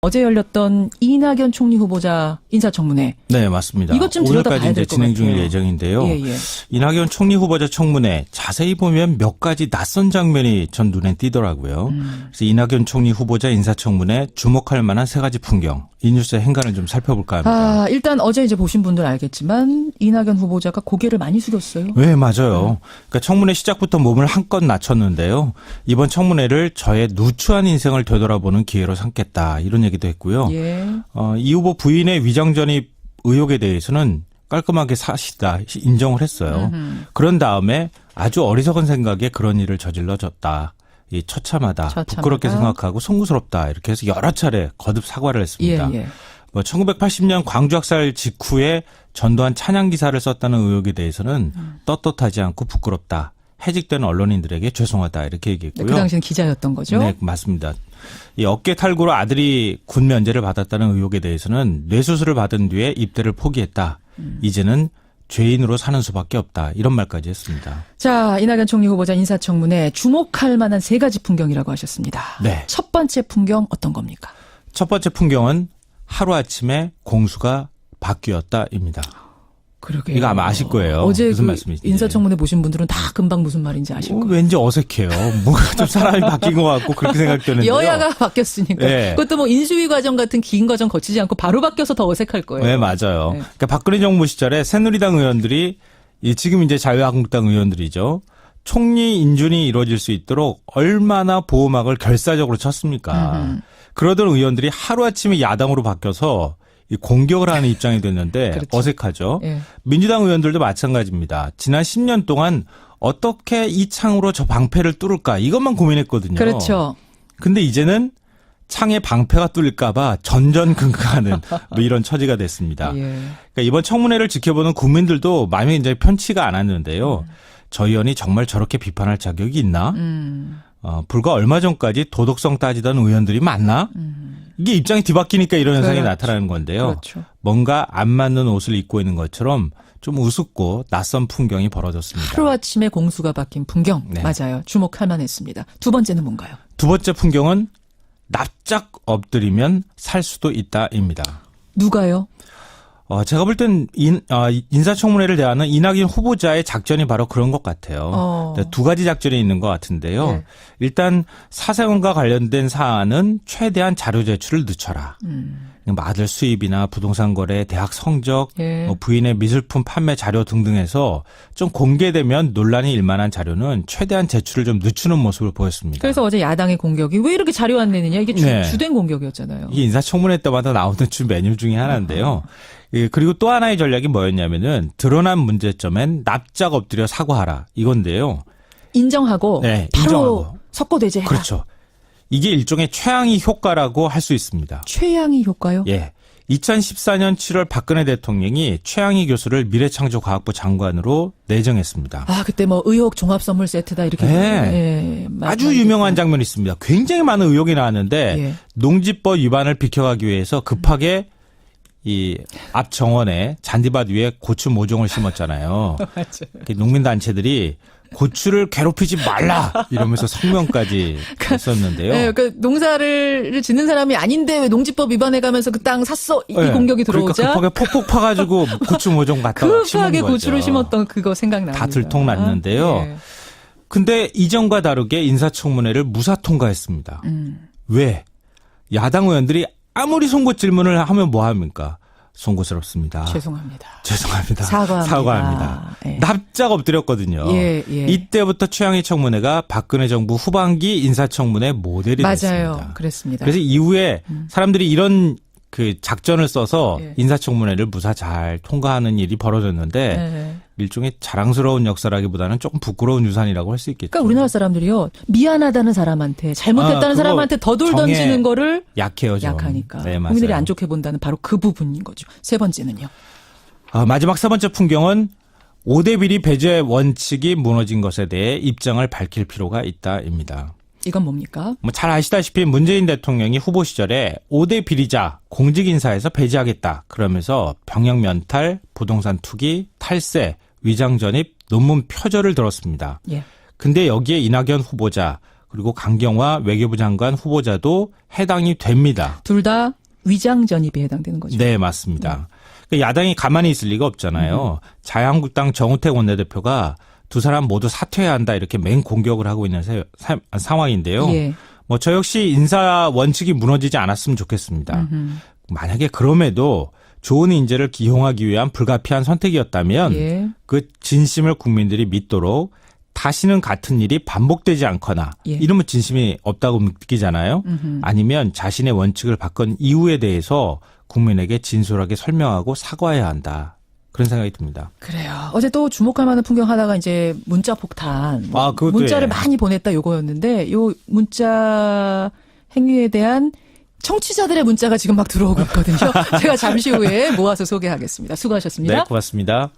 어제 열렸던 이낙연 총리 후보자 인사청문회. 네, 맞습니다. 이것 좀 들여다봐야 오늘까지 될 이제 것 진행 같아요. 중일 예정인데요. 예. 이낙연 총리 후보자 청문회 자세히 보면 몇 가지 낯선 장면이 전 눈에 띄더라고요. 그래서 이낙연 총리 후보자 인사청문회 주목할 만한 세 가지 풍경, 이 뉴스의 행간을 좀 살펴볼까 합니다. 일단 어제 이제 보신 분들 알겠지만 이낙연 후보자가 고개를 많이 숙였어요. 네, 맞아요. 그러니까 청문회 시작부터 몸을 한껏 낮췄는데요. 이번 청문회를 저의 누추한 인생을 되돌아보는 기회로 삼겠다, 이런 얘기도 했고요. 예. 이 후보 부인의 위장 전입 의혹에 대해서는 깔끔하게 사실이다 인정을 했어요. 그런 다음에 아주 어리석은 생각에 그런 일을 저질러졌다. 이 처참하다, 부끄럽게 생각하고 송구스럽다, 이렇게 해서 여러 차례 거듭 사과를 했습니다. 예. 1980년 광주 학살 직후에 전두환 찬양 기사를 썼다는 의혹에 대해서는 떳떳하지 않고 부끄럽다, 해직된 언론인들에게 죄송하다, 이렇게 얘기했고요. 그 당시는 기자였던 거죠? 네, 맞습니다. 이 어깨 탈구로 아들이 군 면제를 받았다는 의혹에 대해서는 뇌수술을 받은 뒤에 입대를 포기했다. 이제는 죄인으로 사는 수밖에 없다, 이런 말까지 했습니다. 자, 이낙연 총리 후보자 인사청문회 주목할 만한 세 가지 풍경이라고 하셨습니다. 네. 첫 번째 풍경 어떤 겁니까? 첫 번째 풍경은 하루아침에 공수가 바뀌었다입니다. 그러게요. 이거 아마 아실 거예요. 어제 무슨 그 말씀이신지. 인사청문회 보신 분들은 다 금방 무슨 말인지 아실 거예요. 왠지 어색해요. 뭔가 좀 사람이 바뀐 것 같고 그렇게 생각되는데요. 여야가 바뀌었으니까. 네. 그것도 뭐 인수위 과정 같은 긴 과정 거치지 않고 바로 바뀌어서 더 어색할 거예요. 네, 맞아요. 네. 그러니까 박근혜 정부 시절에 새누리당 의원들이 지금 이제 자유한국당 의원들이죠. 총리 인준이 이루어질 수 있도록 얼마나 보호막을 결사적으로 쳤습니까? 그러던 의원들이 하루아침에 야당으로 바뀌어서 이 공격을 하는 입장이 됐는데 그렇죠. 어색하죠. 예. 민주당 의원들도 마찬가지입니다. 지난 10년 동안 어떻게 이 창으로 저 방패를 뚫을까, 이것만 고민했거든요. 그렇죠. 근데 이제는 창에 방패가 뚫릴까 봐 전전긍긍하는 뭐 이런 처지가 됐습니다. 예. 그러니까 이번 청문회를 지켜보는 국민들도 마음이 굉장히 편치가 않았는데요. 저 의원이 정말 저렇게 비판할 자격이 있나? 불과 얼마 전까지 도덕성 따지던 의원들이 많나? 이게 입장이 뒤바뀌니까 이런 현상이 그렇죠. 나타나는 건데요. 그렇죠. 뭔가 안 맞는 옷을 입고 있는 것처럼 좀 우습고 낯선 풍경이 벌어졌습니다. 하루아침에 공수가 바뀐 풍경. 네. 맞아요. 주목할 만했습니다. 두 번째는 뭔가요? 두 번째 풍경은 납작 엎드리면 살 수도 있다입니다. 누가요? 제가 볼 땐 인사청문회를 대하는 이낙연 후보자의 작전이 바로 그런 것 같아요. 두 가지 작전이 있는 것 같은데요. 네. 일단 사생활과 관련된 사안은 최대한 자료 제출을 늦춰라. 뭐 아들 수입이나 부동산 거래, 대학 성적, 예. 뭐 부인의 미술품 판매 자료 등등해서 좀 공개되면 논란이 일만한 자료는 최대한 제출을 좀 늦추는 모습을 보였습니다. 그래서 어제 야당의 공격이 왜 이렇게 자료 안 내느냐, 이게 네. 주된 공격이었잖아요. 이게 인사청문회 때마다 나오는 주 메뉴 중에 하나인데요. 그리고 또 하나의 전략이 뭐였냐면은 드러난 문제점엔 납작 엎드려 사과하라, 이건데요. 인정하고 네, 바로 인정하고. 석고대죄해라. 그렇죠. 이게 일종의 최양희 효과라고 할 수 있습니다. 최양희 효과요? 예. 2014년 7월 박근혜 대통령이 최양희 교수를 미래창조과학부 장관으로 내정했습니다. 그때 뭐 의혹 종합 선물 세트다 이렇게. 네. 예, 아주 유명한 장면이 있습니다. 굉장히 많은 의혹이 나왔는데 예. 농지법 위반을 비켜가기 위해서 급하게 이 앞 정원에 잔디밭 위에 고추 모종을 심었잖아요. 맞아요. 농민단체들이 고추를 괴롭히지 말라 이러면서 성명까지 썼는데요. 네, 그러니까 농사를 짓는 사람이 아닌데 왜 농지법 위반해 가면서 그 땅 샀어? 이 공격이 들어오자. 그러니까 급하게 폭폭 파가지고 고추 모종 갖다가 심은 급하게 거죠. 고추를 심었던 그거 생각납니다. 다 들통났는데요. 예. 근데 이전과 다르게 인사청문회를 무사 통과했습니다. 왜? 야당 의원들이 아무리 송구 질문을 하면 뭐 합니까? 송구스럽습니다. 죄송합니다. 죄송합니다. 사과합니다. 예. 납작 엎드렸거든요. 예. 이때부터 최양희 청문회가 박근혜 정부 후반기 인사청문회 모델이 맞아요. 됐습니다. 그랬습니다. 그래서 이후에 사람들이 이런 그 작전을 써서 예. 인사청문회를 무사 잘 통과하는 일이 벌어졌는데 예. 일종의 자랑스러운 역사라기보다는 조금 부끄러운 유산이라고 할 수 있겠죠. 그러니까 우리나라 사람들이요, 미안하다는 사람한테, 잘못했다는 그거 사람한테 더 돌 정에 던지는 거를 약해요, 좀. 약하니까. 네, 맞아요. 국민들이 안 좋게 본다는 바로 그 부분인 거죠. 세 번째는요. 마지막 세 번째 풍경은 5대 비리 배제 원칙이 무너진 것에 대해 입장을 밝힐 필요가 있다입니다. 이건 뭡니까? 뭐 잘 아시다시피 문재인 대통령이 후보 시절에 5대 비리자 공직 인사에서 배제하겠다 그러면서 병역 면탈, 부동산 투기, 탈세, 위장 전입, 논문 표절을 들었습니다. 예. 근데 여기에 이낙연 후보자 그리고 강경화 외교부 장관 후보자도 해당이 됩니다. 둘 다 위장 전입에 해당되는 거죠. 네, 맞습니다. 그러니까 야당이 가만히 있을 리가 없잖아요. 자유한국당 정우택 원내대표가 두 사람 모두 사퇴해야 한다 이렇게 맹공격을 하고 있는 상황인데요. 예. 뭐 저 역시 인사 원칙이 무너지지 않았으면 좋겠습니다. 만약에 그럼에도 좋은 인재를 기용하기 위한 불가피한 선택이었다면 예. 그 진심을 국민들이 믿도록 다시는 같은 일이 반복되지 않거나 예. 이러면 진심이 없다고 느끼잖아요. 아니면 자신의 원칙을 바꾼 이유에 대해서 국민에게 진솔하게 설명하고 사과해야 한다. 그런 생각이 듭니다. 그래요. 어제 또 주목할 만한 풍경 하나가 이제 문자 폭탄. 그것도 문자를 예. 많이 보냈다 요거였는데 요 문자 행위에 대한 청취자들의 문자가 지금 막 들어오고 있거든요. 제가 잠시 후에 모아서 소개하겠습니다. 수고하셨습니다. 네, 고맙습니다.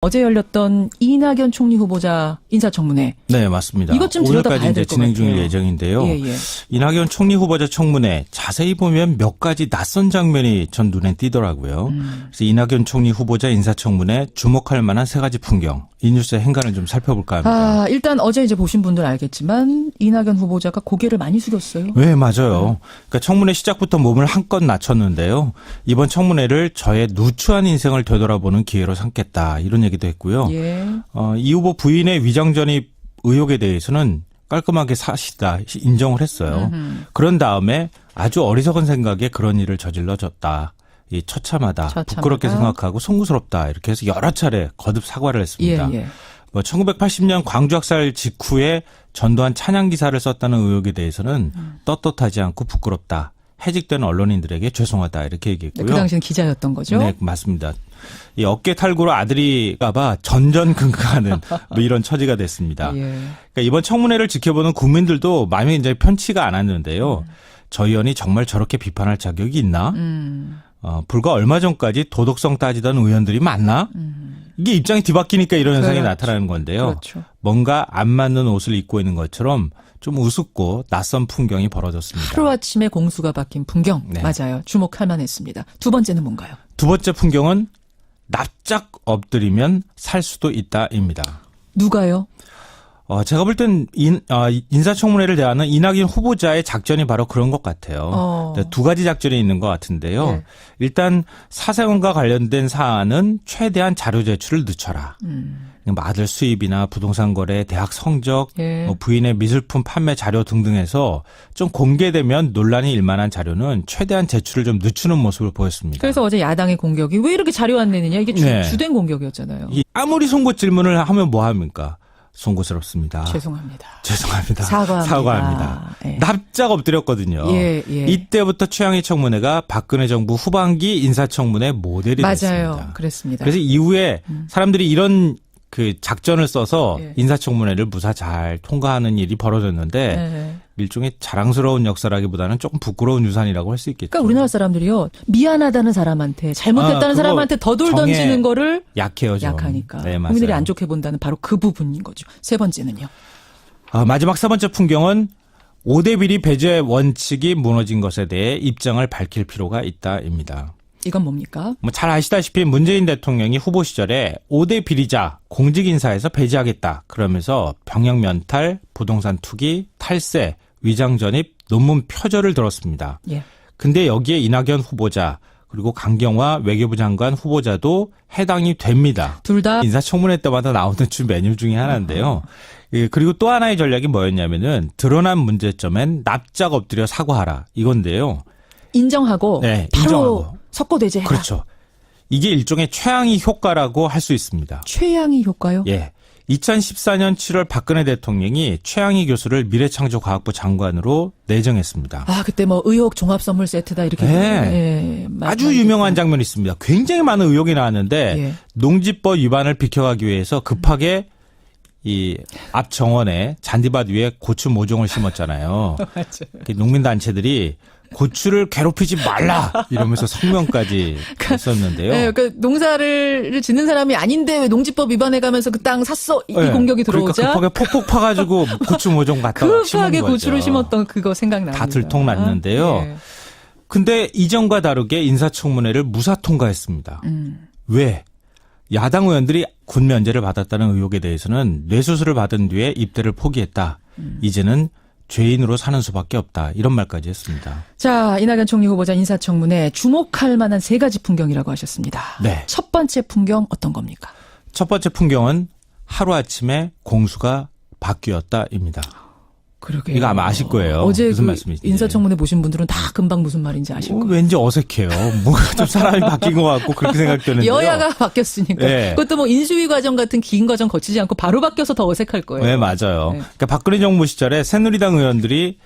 어제 열렸던 이낙연 총리 후보자 인사청문회. 네, 맞습니다. 이것 좀 들여다봐야 오늘까지 이제 될 것 진행 중일 같아요. 예정인데요. 예, 예. 이낙연 총리 후보자 청문회 자세히 보면 몇 가지 낯선 장면이 전 눈에 띄더라고요. 그래서 이낙연 총리 후보자 인사청문회 주목할 만한 세 가지 풍경, 이 뉴스의 행간을 좀 살펴볼까 합니다. 일단 어제 이제 보신 분들 알겠지만 이낙연 후보자가 고개를 많이 숙였어요. 네, 맞아요. 그러니까 청문회 시작부터 몸을 한껏 낮췄는데요. 이번 청문회를 저의 누추한 인생을 되돌아보는 기회로 삼겠다 이런 얘기도 했고요. 예. 이 후보 부인의 위장 전입 의혹에 대해서는 깔끔하게 사실이다 인정을 했어요. 그런 다음에 아주 어리석은 생각에 그런 일을 저질러졌다. 이 처참하다. 부끄럽게 생각하고 송구스럽다. 이렇게 해서 여러 차례 거듭 사과를 했습니다. 예, 예. 1980년 광주 학살 직후에 전두환 찬양 기사를 썼다는 의혹에 대해서는 떳떳하지 않고 부끄럽다. 해직된 언론인들에게 죄송하다. 이렇게 얘기했고요. 그 당시는 기자였던 거죠? 네, 맞습니다. 이 어깨 탈구로 아들이 가봐 전전긍긍하는 뭐 이런 처지가 됐습니다. 예. 그러니까 이번 청문회를 지켜보는 국민들도 마음이 굉장히 편치가 않았는데요. 저 의원이 정말 저렇게 비판할 자격이 있나? 불과 얼마 전까지 도덕성 따지던 의원들이 많나? 이게 입장이 뒤바뀌니까 이런 현상이 그렇죠. 나타나는 건데요. 그렇죠. 뭔가 안 맞는 옷을 입고 있는 것처럼 좀 우습고 낯선 풍경이 벌어졌습니다. 하루아침에 공수가 바뀐 풍경. 네. 맞아요. 주목할 만했습니다. 두 번째는 뭔가요? 두 번째 풍경은 납작 엎드리면 살 수도 있다입니다. 누가요? 제가 볼 땐 인사청문회를 대하는 이낙연 후보자의 작전이 바로 그런 것 같아요. 두 가지 작전이 있는 것 같은데요. 네. 일단 사생활과 관련된 사안은 최대한 자료 제출을 늦춰라. 아들 수입이나 부동산 거래, 대학 성적, 예. 부인의 미술품 판매 자료 등등해서 좀 공개되면 논란이 일만한 자료는 최대한 제출을 좀 늦추는 모습을 보였습니다. 그래서 어제 야당의 공격이 왜 이렇게 자료 안 내느냐 이게 네. 주된 공격이었잖아요. 아무리 송곳 질문을 하면 뭐 합니까? 송구스럽습니다. 죄송합니다. 죄송합니다. 사과합니다. 예. 납작 엎드렸거든요. 예, 예. 이때부터 최양희 청문회가 박근혜 정부 후반기 인사청문회 모델이 맞아요. 됐습니다. 그랬습니다. 그래서 이후에 사람들이 이런 그 작전을 써서 예. 인사청문회를 무사 잘 통과하는 일이 벌어졌는데 예. 일종의 자랑스러운 역사라기보다는 조금 부끄러운 유산이라고 할 수 있겠죠. 그러니까 우리나라 사람들이요. 미안하다는 사람한테 잘못했다는 그거 사람한테 더돌 정에 던지는 거를 약해요. 좀. 약하니까. 네, 맞아요. 국민들이 안 좋게 본다는 바로 그 부분인 거죠. 세 번째는요. 마지막 세 번째 풍경은 5대 비리 배제 원칙이 무너진 것에 대해 입장을 밝힐 필요가 있다입니다. 이건 뭡니까? 잘 아시다시피 문재인 대통령이 후보 시절에 5대 비리자 공직 인사에서 배제하겠다. 그러면서 병역 면탈, 부동산 투기, 탈세, 위장 전입, 논문 표절을 들었습니다. 예. 근데 여기에 이낙연 후보자 그리고 강경화 외교부 장관 후보자도 해당이 됩니다. 둘 다 인사청문회 때마다 나오는 주 메뉴 중에 하나인데요. 그리고 또 하나의 전략이 뭐였냐면은 드러난 문제점엔 납작 엎드려 사과하라 이건데요. 인정하고 네, 바로 인정하고. 석고대죄해라. 그렇죠. 이게 일종의 최양희 효과라고 할 수 있습니다. 최양희 효과요? 예. 2014년 7월 박근혜 대통령이 최양희 교수를 미래창조과학부 장관으로 내정했습니다. 그때 뭐 의혹 종합 선물 세트다 이렇게. 네. 아주 유명한 장면이 있습니다. 굉장히 많은 의혹이 나왔는데 예. 농지법 위반을 비켜가기 위해서 급하게 이 앞 정원에 잔디밭 위에 고추 모종을 심었잖아요. 맞아요. 농민단체들이 고추를 괴롭히지 말라 이러면서 성명까지 했었는데요. 네, 그러니까 농사를 짓는 사람이 아닌데 왜 농지법 위반해 가면서 그 땅 샀어 이 공격이 들어오자. 그러니까 급하게 폭폭 파가지고 고추 모종 갖다 심은 거죠. 급하게 고추를 심었던 그거 생각납니다. 다 들통났는데요. 예. 근데 이전과 다르게 인사청문회를 무사 통과했습니다. 왜? 야당 의원들이 군 면제를 받았다는 의혹에 대해서는 뇌수술을 받은 뒤에 입대를 포기했다. 이제는 죄인으로 사는 수밖에 없다. 이런 말까지 했습니다. 자, 이낙연 총리 후보자 인사청문회 주목할 만한 세 가지 풍경이라고 하셨습니다. 네. 첫 번째 풍경 어떤 겁니까? 첫 번째 풍경은 하루아침에 공수가 바뀌었다입니다. 그러게요. 이거 아마 아실 거예요. 어제 무슨 그 말씀이신지. 인사청문회 보신 분들은 다 금방 무슨 말인지 아실 거예요. 왠지 어색해요. 뭔가 좀 사람이 바뀐 것 같고 그렇게 생각되는데요. 여야가 바뀌었으니까. 네. 그것도 뭐 인수위 과정 같은 긴 과정 거치지 않고 바로 바뀌어서 더 어색할 거예요. 네, 맞아요. 네. 그러니까 박근혜 정부 시절에 새누리당 의원들이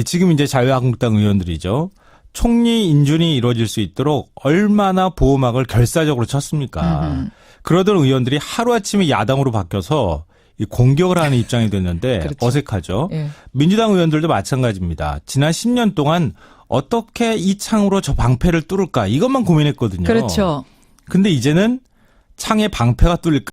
지금 이제 자유한국당 의원들이죠. 총리 인준이 이루어질 수 있도록 얼마나 보호막을 결사적으로 쳤습니까? 그러던 의원들이 하루아침에 야당으로 바뀌어서 이 공격을 하는 입장이 됐는데 그렇죠. 어색하죠. 예. 민주당 의원들도 마찬가지입니다. 지난 10년 동안 어떻게 이 창으로 저 방패를 뚫을까 이것만 고민했거든요. 그렇죠. 근데 이제는 창에 방패가 뚫릴까